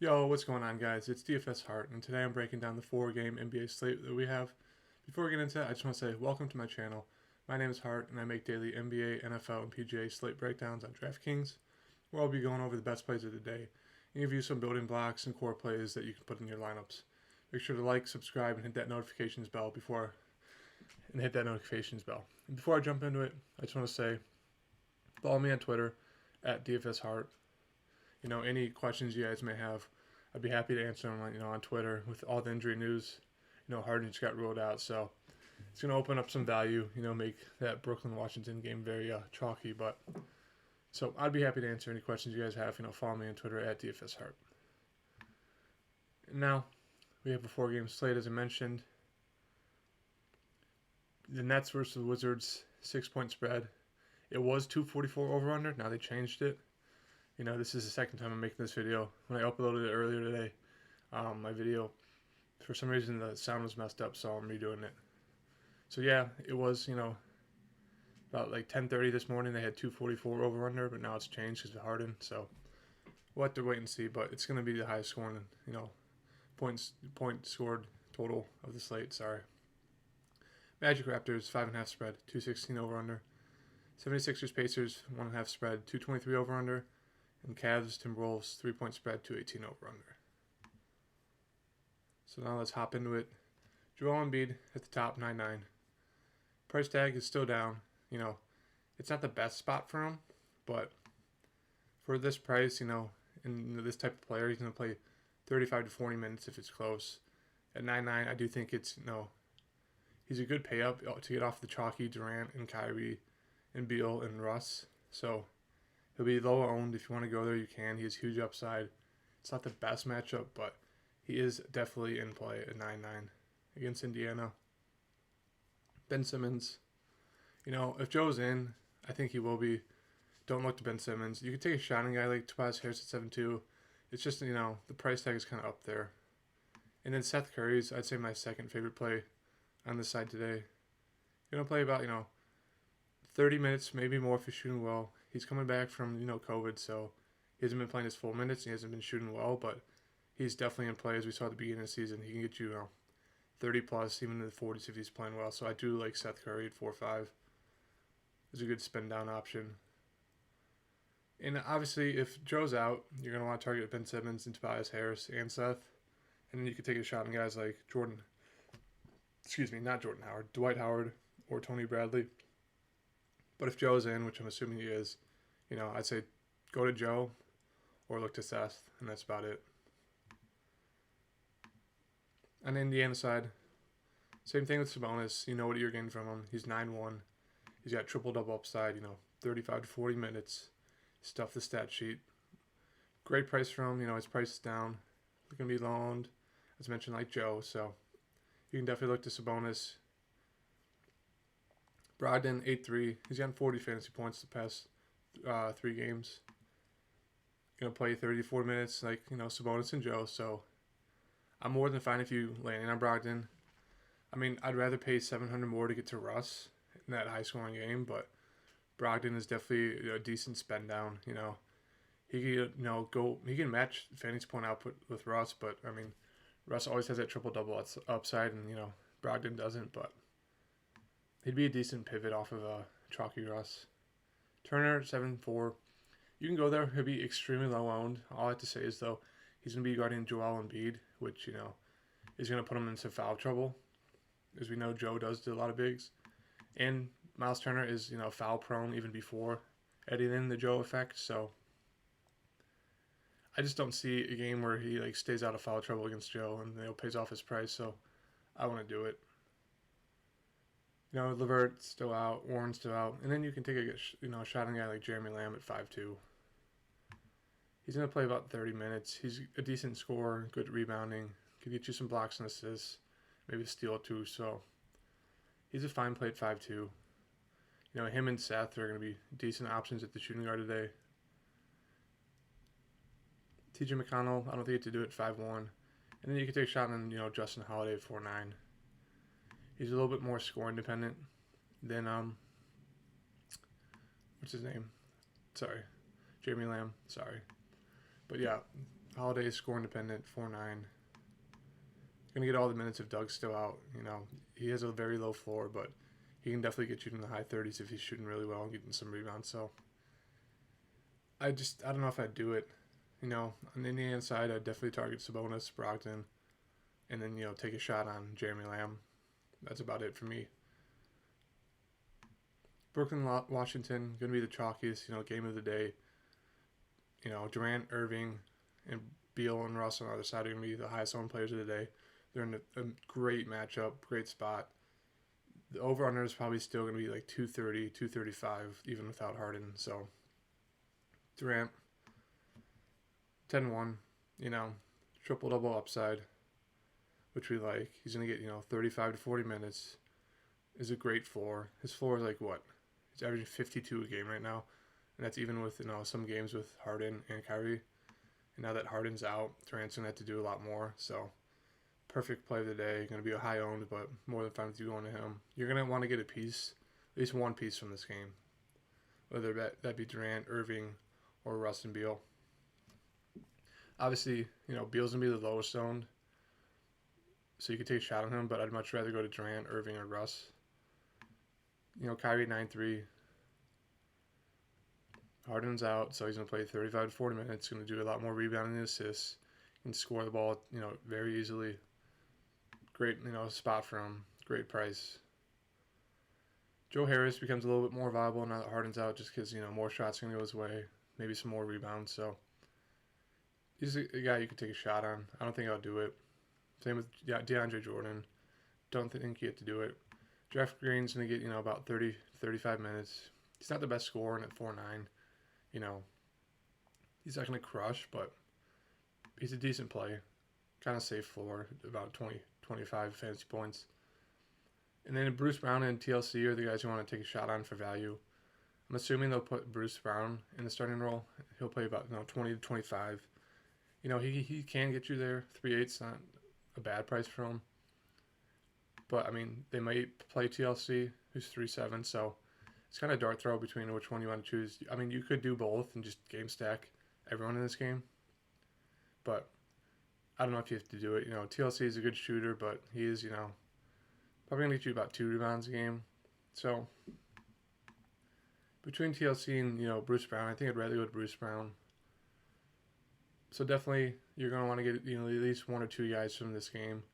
Yo, what's going on, guys? It's DFS Hart, and today I'm breaking down the 4-game NBA slate that we have. Before we get into that, I just want to say welcome to my channel. My name is Hart, and I make daily NBA, NFL, and PGA slate breakdowns on Draftkings, where I'll be going over the best plays of the day and give you some building blocks and core plays that you can put in your lineups. Make sure to like, subscribe, and hit that notifications bell before And before I jump into it, I just want to say follow me on Twitter at DFS Hart. Any questions you guys may have, I'd be happy to answer them, on Twitter. With all the injury news, Harden just got ruled out, so it's going to open up some value, make that Brooklyn-Washington game very chalky. But so I'd be happy to answer any questions you guys have. Follow me on Twitter at DFS Hart. And now we have a 4-game slate, as I mentioned. The Nets versus the Wizards, 6-point spread. It was 244 over-under. Now they changed it. This is the second time I'm making this video. When I uploaded it earlier today, my video, for some reason the sound was messed up, so I'm redoing it. So yeah, it was, about like 10:30 this morning they had 244 over under, but now it's changed because of Harden. So we'll have to wait and see, but it's going to be the highest scoring, point scored total of the slate. Sorry. Magic Raptors 5.5 spread, 216 over under. 76ers Pacers 1.5 spread, 223 over under. And Cavs, Timberwolves, 3-point spread, 218 over under. So now let's hop into it. Joel Embiid at the top, 9.9. Price tag is still down. It's not the best spot for him, but for this price, and this type of player, he's going to play 35 to 40 minutes if it's close. At 9.9, I do think it's, he's a good pay up to get off the chalky Durant and Kyrie and Beal and Russ. So he'll be low owned. If you want to go there, you can. He has huge upside. It's not the best matchup, but he is definitely in play at 9.9 against Indiana. Ben Simmons, if Joe's in, I think he will be. Don't look to Ben Simmons. You could take a shot on a guy like Tobias Harris at 7.2. It's just, the price tag is kind of up there. And then Seth Curry's, I'd say, my second favorite play on this side today. Going to play about, 30 minutes, maybe more if he's shooting well. He's coming back from, COVID, so he hasn't been playing his full minutes. He hasn't been shooting well, but he's definitely in play as we saw at the beginning of the season. He can get you, 30 plus, even in the 40s if he's playing well. So I do like Seth Curry at 4.5. It's a good spin down option. And obviously, if Joe's out, you're going to want to target Ben Simmons and Tobias Harris and Seth. And then you could take a shot on guys like Dwight Howard or Tony Bradley. But if Joe's in, which I'm assuming he is, I'd say go to Joe or look to Seth, and that's about it. On the Indiana side, same thing with Sabonis. You know what you're getting from him. He's 9.1. He's got triple-double upside, 35 to 40 minutes. Stuff the stat sheet. Great price for him. His price is down. He's going to be loaned, as mentioned, like Joe. So you can definitely look to Sabonis. Brogdon, 8.3. He's gotten 40 fantasy points the past 3 games. Going to play 30 to 40 minutes like, Sabonis and Joe. So I'm more than fine if you land on Brogdon. I mean, I'd rather pay $700 more to get to Russ in that high-scoring game, but Brogdon is definitely a decent spend down. He can, he can match fantasy point output with Russ, but I mean, Russ always has that triple-double upside, and Brogdon doesn't, but he'd be a decent pivot off of chalky Russ. Turner, 7.4. You can go there. He'll be extremely low owned. All I have to say is, though, he's going to be guarding Joel Embiid, which, is going to put him into foul trouble. As we know, Joe does do a lot of bigs. And Miles Turner is, foul prone even before adding in the Joe effect. So I just don't see a game where he stays out of foul trouble against Joe and pays off his price. So I want to do it. Levert's still out, Warren's still out, and then you can take a shot on a guy like Jeremy Lamb at 5.2. He's going to play about 30 minutes. He's a decent scorer, good rebounding, could get you some blocks and assists, maybe a steal or two. So he's a fine play at 5.2. Him and Seth are going to be decent options at the shooting guard today. TJ McConnell, I don't think you have to do it at 5.1. And then you can take a shot on Justin Holiday at 4.9. He's a little bit more scoring dependent than what's his name? Jeremy Lamb. Sorry, but yeah, Holiday score independent, 4-9. Gonna get all the minutes if Doug's still out. He has a very low floor, but he can definitely get you in the high 30s if he's shooting really well and getting some rebounds. So I don't know if I'd do it. On the Indiana side, I'd definitely target Sabonis, Brogdon, and then take a shot on Jeremy Lamb. That's about it for me. Brooklyn, Washington, gonna be the chalkiest game of the day. Durant, Irving, and Beal and Russ on the other side are gonna be the highest owned players of the day. They're in a great matchup, great spot. The over-under is probably still going to be like 230, 235, even without Harden. So, Durant, 10-1, triple-double upside, which we like. He's going to get, 35 to 40 minutes. Is a great floor. His floor is like what? He's averaging 52 a game right now. And that's even with, some games with Harden and Kyrie. And now that Harden's out, Durant's going to have to do a lot more. So, perfect play of the day. Going to be a high owned, but more than fine with you going to him. You're going to want to get a piece, at least one piece from this game. Whether that be Durant, Irving, or Russ and Beal. Obviously, Beal's going to be the lowest owned. So you could take a shot on him, but I'd much rather go to Durant, Irving, or Russ. Kyrie 9-3. Harden's out, so he's going to play 35 to 40 minutes. Going to do a lot more rebounding and assists. He can score the ball, very easily. Great, spot for him. Great price. Joe Harris becomes a little bit more viable now that Harden's out, just because more shots are gonna go his way, maybe some more rebounds. So he's a guy you could take a shot on. I don't think I'll do it. Same with DeAndre Jordan. Don't think you have to do it. Draftkings gonna get about 30, 35 minutes. He's not the best scorer at 4-9. He's not gonna crush, but he's a decent play. Kind of safe floor, about 20, 25 fantasy points. And then Bruce Brown and TLC are the guys you want to take a shot on for value. I'm assuming they'll put Bruce Brown in the starting role. He'll play about 20 to 25. He can get you there. 3.8's not a bad price for him. But, they might play TLC, who's 3.7, so it's kind of a dart throw between which one you want to choose. You could do both and just game stack everyone in this game. But I don't know if you have to do it. TLC is a good shooter, but he is, probably going to get you about 2 rebounds a game. So, between TLC and, Bruce Brown, I think I'd rather go to Bruce Brown. So, definitely, you're going to want to get, at least 1 or 2 guys from this game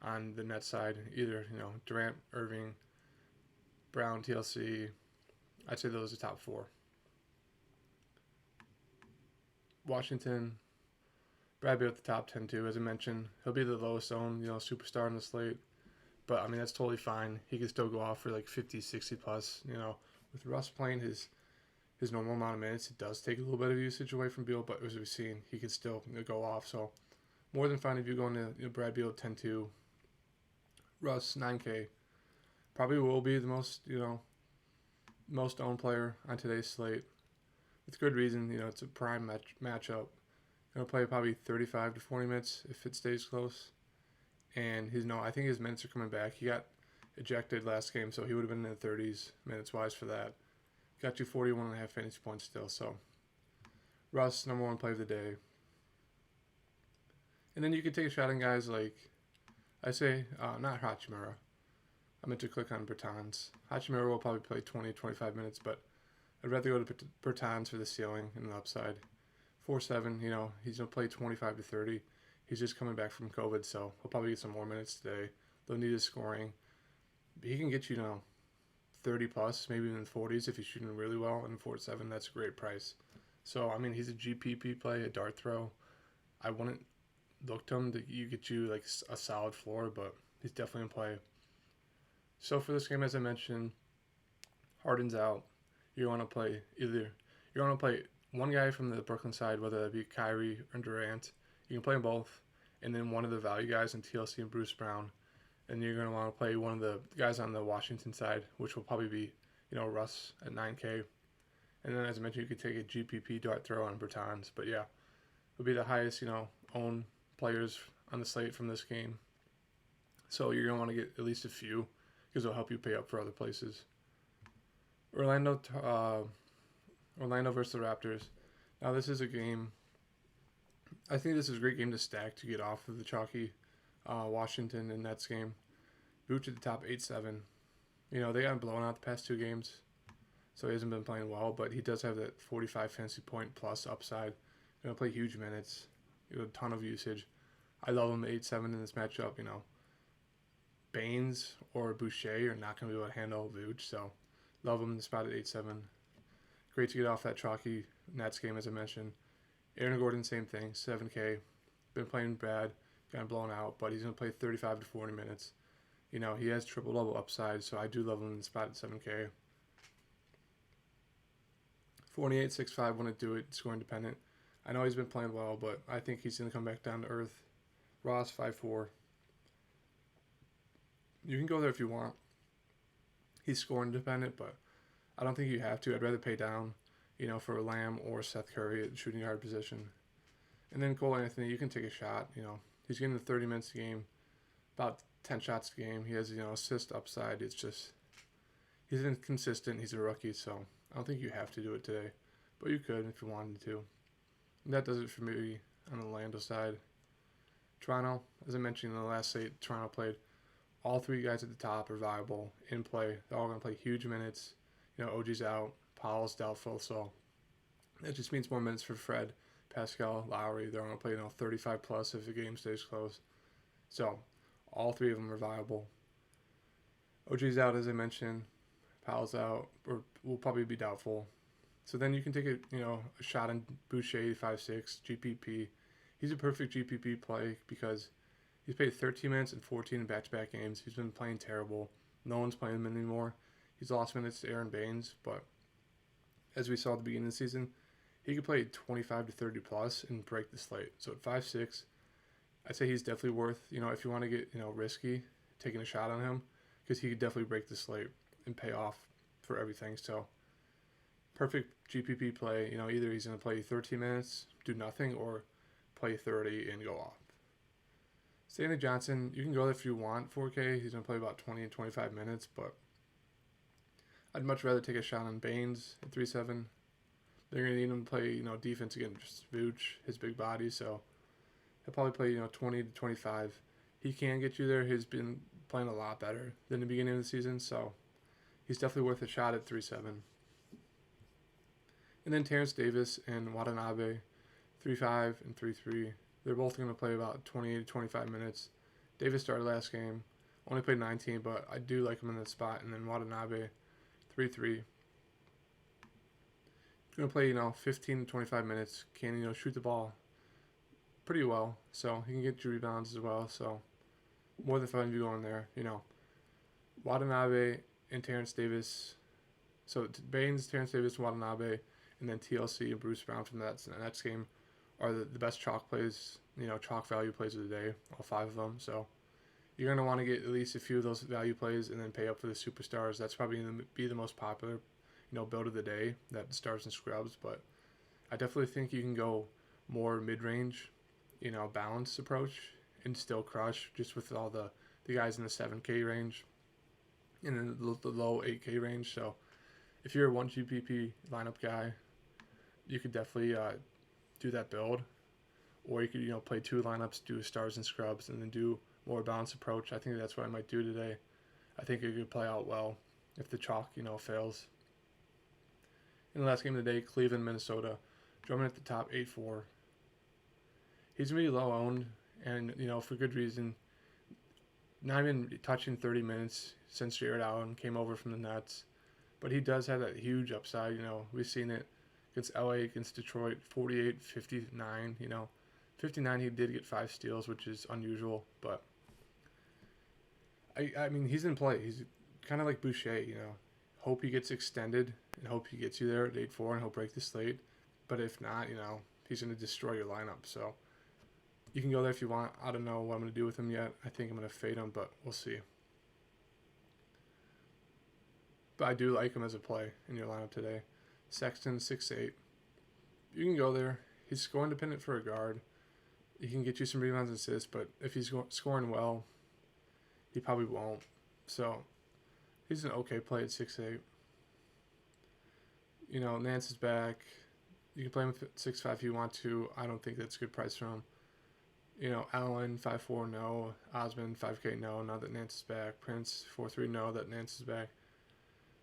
on the net side. Either, Durant, Irving, Brown, TLC. I'd say those are the top 4. Washington, Brad Beal at the top 10 too. As I mentioned, he'll be the lowest owned, superstar on the slate. But, that's totally fine. He can still go off for like 50, 60 plus. With Russ playing his normal amount of minutes, it does take a little bit of usage away from Beal. But as we've seen, he can still go off. So, more than fine if you go into Brad Beal 10-2. Russ, 9K. Probably will be the most owned player on today's slate. With good reason. It's a prime matchup. Going to play probably 35 to 40 minutes if it stays close. And I think his minutes are coming back. He got ejected last game, so he would have been in the 30s minutes-wise for that. Got you 41.5 fantasy points still, so. Russ, number 1 play of the day. And then you could take a shot on guys like, I say, not Hachimura. I meant to click on Bertans. Hachimura will probably play 20, 25 minutes, but I'd rather go to Bertans for the ceiling and the upside. 4-7, he's going to play 25 to 30. He's just coming back from COVID, so he'll probably get some more minutes today. They'll need his scoring. But he can get you, 30 plus, maybe even 40s if he's shooting really well. And 4-7, that's a great price. So, he's a GPP play, a dart throw. I wouldn't look to him to get you like a solid floor, but he's definitely in play. So for this game, as I mentioned, Harden's out. You want to play one guy from the Brooklyn side, whether that be Kyrie or Durant. You can play them both, and then one of the value guys in TLC and Bruce Brown. And you're going to want to play one of the guys on the Washington side, which will probably be, Russ at 9K. And then, as I mentioned, you could take a GPP dart throw on Bertans. But yeah, it'll be the highest, owned players on the slate from this game. So you're going to want to get at least a few, because it'll help you pay up for other places. Orlando versus the Raptors. Now, this is a game I think this is a great game to stack to get off of the chalky Washington and Nets game. Vooch at the top 8-7. They got blown out the past 2 games, so he hasn't been playing well, but he does have that 45 fantasy point plus upside. Going to play huge minutes, a ton of usage. I love him at 8-7 in this matchup. Baines or Boucher are not going to be able to handle Vooch, so love him in the spot at 8-7. Great to get off that chalky Nets game, as I mentioned. Aaron Gordon, same thing, 7K. Been playing bad, got blown out, but he's going to play 35 to 40 minutes. He has triple-double upside, so I do love him in the spot at 7K. 48, 6'5", want to do it, scoring dependent. I know he's been playing well, but I think he's going to come back down to earth. Ross, 5'4". You can go there if you want. He's scoring dependent, but I don't think you have to. I'd rather pay down, for Lamb or Seth Curry at the shooting guard position. And then Cole Anthony, you can take a shot. He's getting the 30 minutes a game, about 10 shots a game. He has, assist upside. It's just, he's inconsistent. He's a rookie, so I don't think you have to do it today. But you could if you wanted to. And that does it for me on the Orlando side. Toronto, as I mentioned in the last slate, Toronto played. All 3 guys at the top are viable in play. They're all going to play huge minutes. OG's out. Powell's doubtful, so that just means more minutes for Fred, Pascal, Lowry. They're going to play 35 plus if the game stays close. So all 3 of them are viable. OG's out, as I mentioned. Powell's out, or will probably be doubtful. So then you can take a shot on Boucher, 5'6", GPP. He's a perfect GPP play because he's played 13 minutes and 14 in back-to-back games. He's been playing terrible. No one's playing him anymore. He's lost minutes to Aaron Baines, but as we saw at the beginning of the season, he could play 25 to 30 plus and break the slate. So at 5'6", I'd say he's definitely worth, if you want to get, risky, taking a shot on him, because he could definitely break the slate and pay off for everything. So perfect GPP play. Either he's going to play 13 minutes, do nothing, or play 30 and go off. Stanley Johnson, you can go there if you want 4K. He's going to play about 20 and 25 minutes, but I'd much rather take a shot on Baines at 3-7. They're going to need him to play, defense against Vooch, his big body, so he'll probably play, 20 to 25. He can get you there. He's been playing a lot better than the beginning of the season, so he's definitely worth a shot at 3-7. And then Terrence Davis and Watanabe, 3-5 and 3-3. They're both going to play about 20 to 25 minutes. Davis started last game, only played 19, but I do like him in that spot. And then Watanabe, 3-3. Going to play, 15 to 25 minutes. Can, shoot the ball pretty well. So he can get you rebounds as well. So more than fun if you go in there, Watanabe and Terrence Davis. So Baines, Terrence Davis, Watanabe, and then TLC and Bruce Brown from that next game are the best chalk plays, chalk value plays of the day, all 5 of them. So you're going to want to get at least a few of those value plays and then pay up for the superstars. That's probably going to be the most popular, build of the day, that stars and scrubs. But I definitely think you can go more mid-range, balanced approach and still crush just with all the guys in the 7K range and then the low 8K range. So if you're a 1 GPP lineup guy, you could definitely do that build. Or you could, play 2 lineups, do stars and scrubs, and then do more balanced approach. I think that's what I might do today. I think it could play out well if the chalk, fails. In the last game of the day, Cleveland, Minnesota. Drummond at the top, 8-4. He's going to be low owned, and, for good reason. Not even touching 30 minutes since Jared Allen came over from the Nets. But he does have that huge upside, We've seen it against LA, against Detroit, 48, 59, 59 he did get 5 steals, which is unusual, but I mean, he's in play. He's kind of like Boucher, Hope he gets extended and hope he gets you there at 8-4 and he'll break the slate. But if not, he's going to destroy your lineup. So you can go there if you want. I don't know what I'm going to do with him yet. I think I'm going to fade him, but we'll see. But I do like him as a play in your lineup today. Sexton, 6'8". You can go there. He's scoring dependent for a guard. He can get you some rebounds and assists, but if he's scoring well, he probably won't. So he's an okay play at 6'8". Nance is back. You can play him with 6'5" if you want to. I don't think that's a good price for him. Allen 5'4" no. Osman 5K no. Now that Nance is back. Prince 4'3" no. That Nance is back.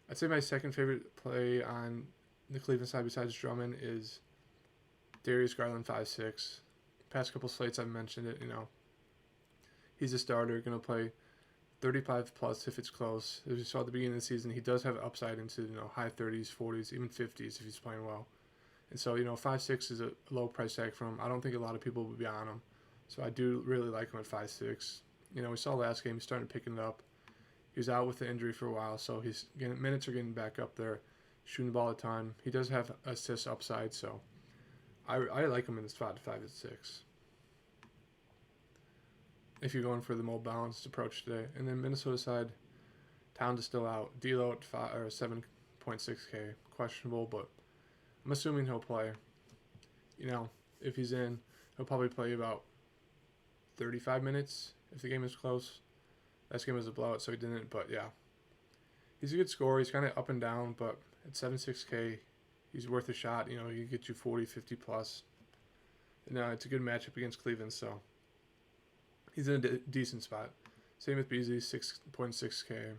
I'd say my second favorite play on the Cleveland side besides Drummond is Darius Garland 5'6". Past couple slates I've mentioned it. He's a starter, gonna play 35 plus if it's close. As we saw at the beginning of the season, he does have upside into high 30s, 40s, even 50s if he's playing well. And so 5'6" is a low price tag for him. I don't think a lot of people would be on him. So I do really like him at 5'6". We saw last game, he's starting picking it up. He was out with the injury for a while, so his minutes are getting back up there, shooting the ball a ton. He does have assist upside, so I like him in this spot at 5'6". If you're going for the more balanced approach today. And then Minnesota side, Towns is still out. D'Lo at 7.6K, questionable, but I'm assuming he'll play. If he's in, he'll probably play about 35 minutes if the game is close. Last game was a blowout, so he didn't. But yeah, he's a good scorer. He's kind of up and down, but at 7.6K, he's worth a shot. He can get you 40, 50 plus. And it's a good matchup against Cleveland, so he's in a decent spot. Same with Beasley, 6.6K.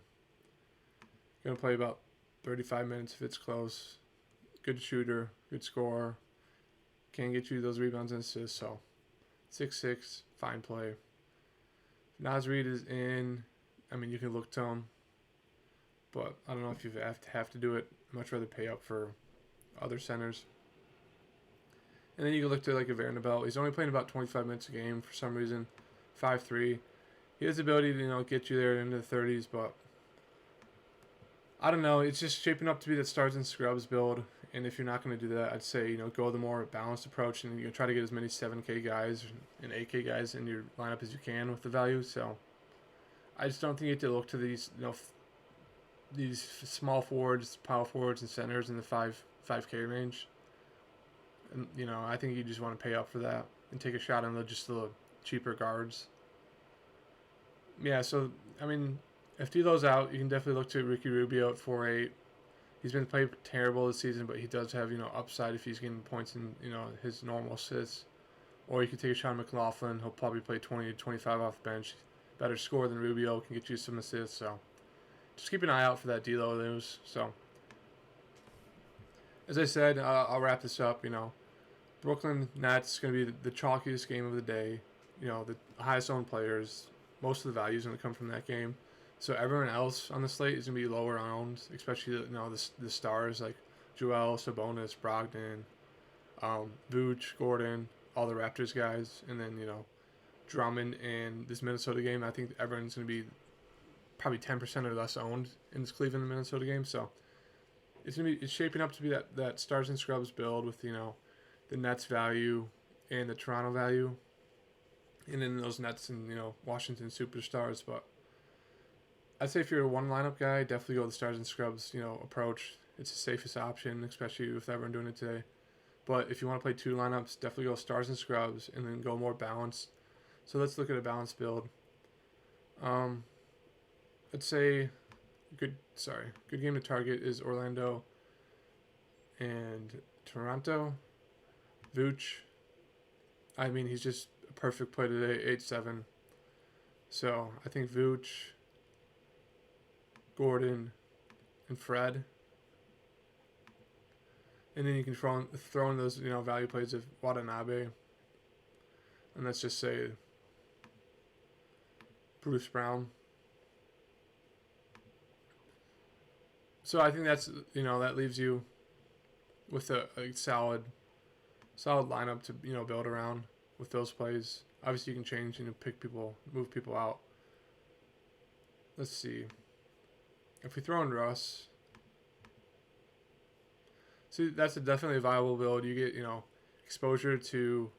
Gonna play about 35 minutes if it's close. Good shooter, good scorer. Can get you those rebounds and assists, so 6'6", fine play. If Naz Reid is in, you can look to him, but I don't know if you have to do it. I'd much rather pay up for other centers. And then you can look to like a Vanderbilt. He's only playing about 25 minutes a game for some reason. 5'3". He has the ability to get you there into the 30s, but I don't know. It's just shaping up to be that stars and scrubs build. And if you're not going to do that, I'd say go the more balanced approach and try to get as many 7K guys and 8K guys in your lineup as you can with the value. So I just don't think you have to look to these these small forwards, power forwards, and centers in the 5K range. And I think you just want to pay up for that and take a shot on the cheaper guards. Yeah, so if D'Lo's out, you can definitely look to Ricky Rubio at 4'8". He's been playing terrible this season, but he does have upside if he's getting points in his normal assists. Or you can take a shot on McLaughlin. He'll probably play 20 to 25 off the bench. Better score than Rubio, can get you some assists. So just keep an eye out for that D'Lo news. So as I said, I'll wrap this up. Brooklyn Nets going to be the chalkiest game of the day. The highest owned players. Most of the value is going to come from that game. So everyone else on the slate is going to be lower owned, especially the stars like Joel, Sabonis, Brogdon, Vooch, Gordon, all the Raptors guys, and then Drummond and this Minnesota game. I think everyone's going to be probably 10% or less owned in this Cleveland Minnesota game. So it's shaping up to be that stars and scrubs build with the Nets value and the Toronto value, and then those Nets and Washington superstars, but I'd say if you're a one lineup guy, definitely go the stars and scrubs, approach. It's the safest option, especially with everyone doing it today. But if you want to play two lineups, definitely go stars and scrubs and then go more balanced. So let's look at a balanced build. I'd say good game to target is Orlando and Toronto. Vooch. He's just a perfect play today, 8-7. So I think Vooch, Gordon, and Fred. And then you can throw in those value plays of Watanabe. And let's just say Bruce Brown. So I think that's that leaves you with a solid lineup to build around with those plays. Obviously you can change pick people, move people out. Let's see. If we throw in Russ, see that's definitely a viable build. You get exposure to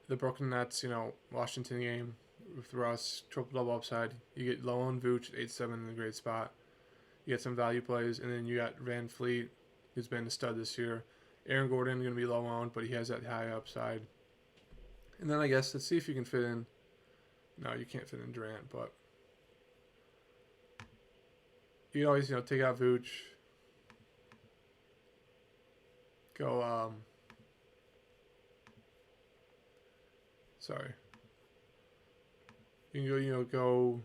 the Brooklyn Nets, Washington game with Russ, triple double upside. You get low on Vooch at 8-7 in a great spot. You get some value plays, and then you got Van Fleet, who's been a stud this year. Aaron Gordon going to be low owned, but he has that high upside. And then I guess let's see if you can fit in. No, you can't fit in Durant, but you can always take out Vooch. Go Sorry. You can go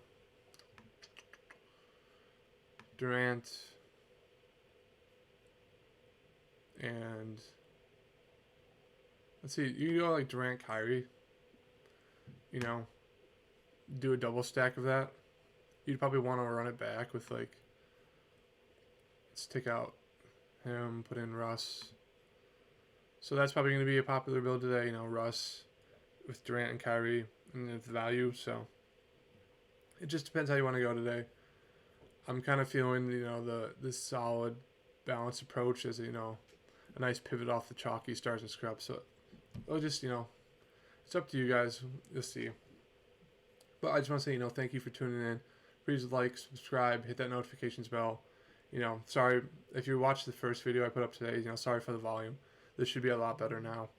Durant and let's see. You can go like Durant, Kyrie. Do a double stack of that. You'd probably want to run it back with like, let's take out him, put in Russ. So that's probably going to be a popular build today. Russ with Durant and Kyrie and its value. So it just depends how you want to go today. I'm kind of feeling the solid balanced approach as a nice pivot off the chalky stars and scrubs. So it'll just it's up to you guys. You'll see. But I just want to say thank you for tuning in. Please like, subscribe, hit that notifications bell. Sorry if you watched the first video I put up today. Sorry for the volume. This should be a lot better now.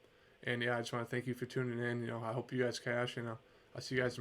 And I just want to thank you for tuning in. I hope you guys cash. I'll see you guys.